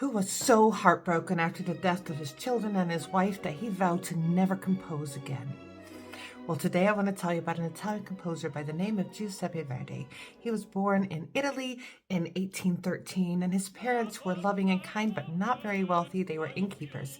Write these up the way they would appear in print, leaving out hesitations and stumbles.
who was so heartbroken after the death of his children and his wife that he vowed to never compose again. Well, today I want to tell you about an Italian composer by the name of Giuseppe Verdi. He was born in Italy in 1813, and his parents were loving and kind, but not very wealthy. They were innkeepers.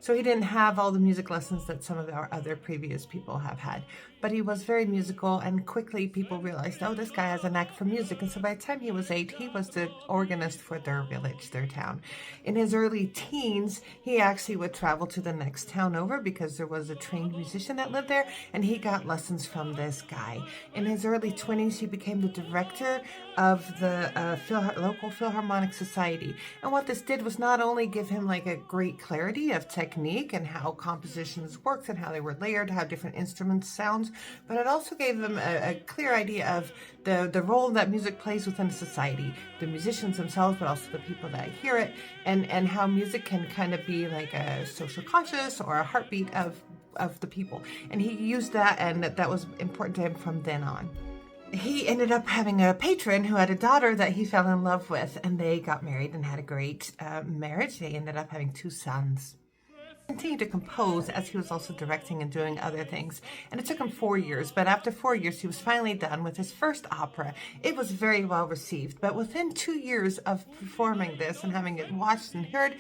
So he didn't have all the music lessons that some of our other previous people have had. But he was very musical, and quickly people realized, oh, this guy has a knack for music. And so by the time he was 8, he was the organist for their village, their town. In his early teens, he actually would travel to the next town over because there was a trained musician that lived there, and he got lessons from this guy. In his early 20s, he became the director of the local Philharmonic Society. And what this did was not only give him like a great clarity of technique and how compositions worked and how they were layered, how different instruments sound, but it also gave them a clear idea of the role that music plays within society, the musicians themselves, but also the people that hear it, and how music can kind of be like a social conscious or a heartbeat of the people. And he used that, and that was important to him from then on. He ended up having a patron who had a daughter that he fell in love with, and they got married and had a great marriage. They ended up having 2 sons. Continued to compose as he was also directing and doing other things, and it took him 4 years, but after 4 years he was finally done with his first opera. It was very well received, but within 2 years of performing this and having it watched and heard,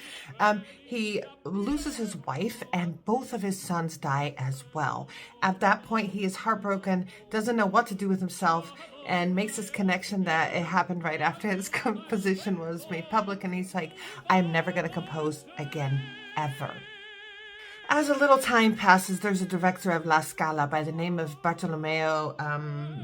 he loses his wife, and both of his sons die as well. At that point he is heartbroken, doesn't know what to do with himself, and makes this connection that it happened right after his composition was made public, and he's like, I'm never going to compose again, ever. As a little time passes, there's a director of La Scala by the name of Bartolomeo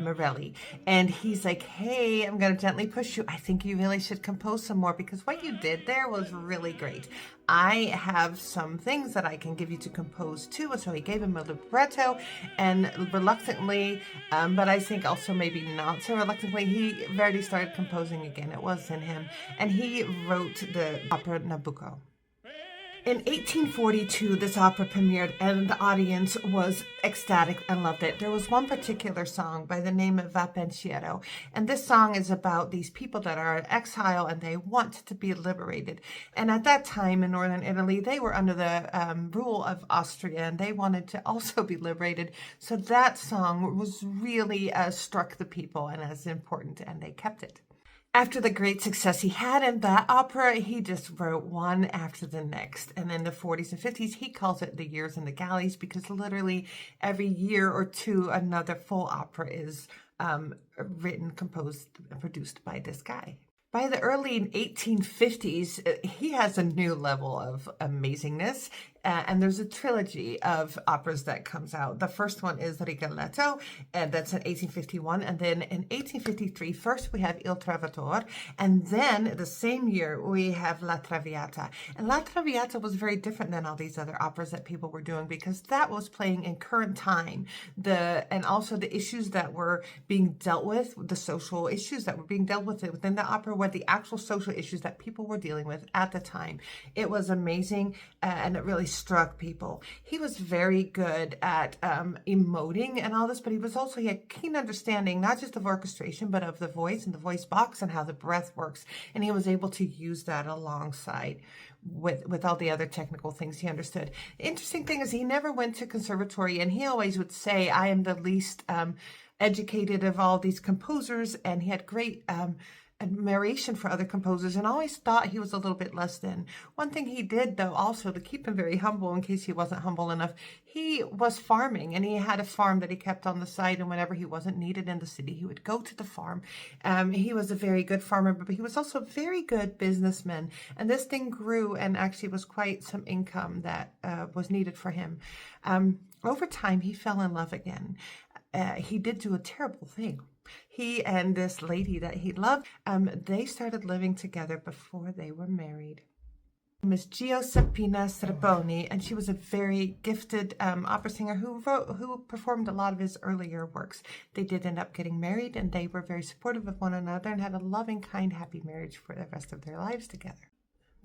Morelli. And he's like, hey, I'm going to gently push you. I think you really should compose some more because what you did there was really great. I have some things that I can give you to compose too. And so he gave him a libretto, and reluctantly, but I think also maybe not so reluctantly, Verdi started composing again. It was in him. And he wrote the opera Nabucco. In 1842, this opera premiered, and the audience was ecstatic and loved it. There was one particular song by the name of Va Pensiero, and this song is about these people that are in exile and they want to be liberated. And at that time in northern Italy, they were under the rule of Austria, and they wanted to also be liberated. So that song was really struck the people and as important, and they kept it. After the great success he had in that opera, he just wrote one after the next. And in the 40s and 50s, he calls it the years in the galleys because literally every year or two, another full opera is written, composed, and produced by this guy. By the early 1850s, he has a new level of amazingness, and there's a trilogy of operas that comes out. The first one is Rigoletto, and that's in 1851, and then in 1853, first we have Il Trovatore, and then the same year we have La Traviata. And La Traviata was very different than all these other operas that people were doing because that was playing in current time, and also the issues that were being dealt with, the social issues that were being dealt with within the opera, were the actual social issues that people were dealing with at the time. It was amazing, and it really struck people. He was very good at emoting and all this, but he had keen understanding not just of orchestration, but of the voice and the voice box and how the breath works. And he was able to use that alongside with all the other technical things he understood. The interesting thing is he never went to conservatory, and he always would say, I am the least educated of all these composers, and he had great admiration for other composers and always thought he was a little bit less than. One thing he did, though, also to keep him very humble in case he wasn't humble enough, he was farming, and he had a farm that he kept on the side, and whenever he wasn't needed in the city, he would go to the farm. He was a very good farmer, but he was also a very good businessman, and this thing grew and actually was quite some income that was needed for him. Over time, he fell in love again. He did do a terrible thing. He and this lady that he loved, they started living together before they were married. Miss Giuseppina Strepponi, and she was a very gifted opera singer who performed a lot of his earlier works. They did end up getting married, and they were very supportive of one another and had a loving, kind, happy marriage for the rest of their lives together.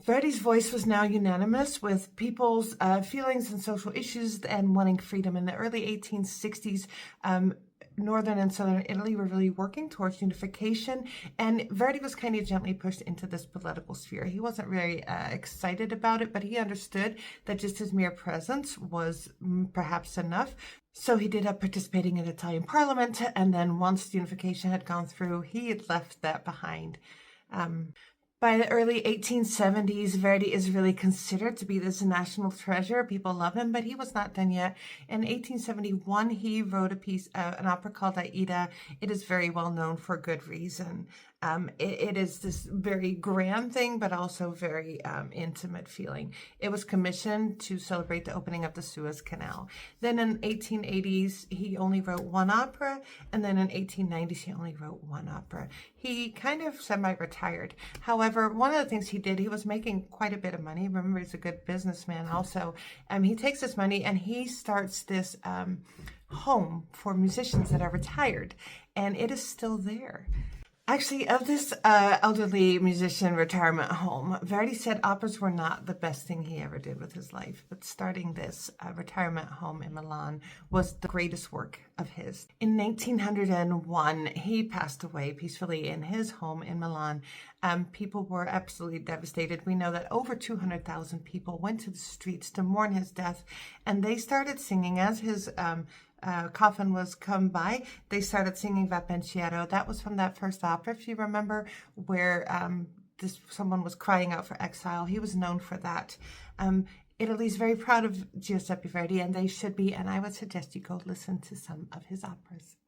Verdi's voice was now unanimous with people's feelings and social issues and wanting freedom. In the early 1860s, northern and southern Italy were really working towards unification, and Verdi was kind of gently pushed into this political sphere. He wasn't very excited about it, but he understood that just his mere presence was perhaps enough. So he did up participating in Italian parliament, and then once unification had gone through, he had left that behind. By the early 1870s, Verdi is really considered to be this national treasure. People love him, but he was not done yet. In 1871, he wrote a piece, an opera called Aida. It is very well known for good reason. It is this very grand thing, but also very intimate feeling. It was commissioned to celebrate the opening of the Suez Canal. Then in 1880s, he only wrote one opera, and then in 1890s, he only wrote one opera. He kind of semi-retired. However, one of the things he did, he was making quite a bit of money. Remember, he's a good businessman also. He takes this money and he starts this home for musicians that are retired, and it is still there. Actually, of this elderly musician retirement home, Verdi said operas were not the best thing he ever did with his life, but starting this retirement home in Milan was the greatest work of his. In 1901, he passed away peacefully in his home in Milan. People were absolutely devastated. We know that over 200,000 people went to the streets to mourn his death, and they started singing as his coffin was come by. They started singing Va Pensiero. That was from that first opera, if you remember, where someone was crying out for exile. He was known for that. Italy's very proud of Giuseppe Verdi, and they should be, and I would suggest you go listen to some of his operas.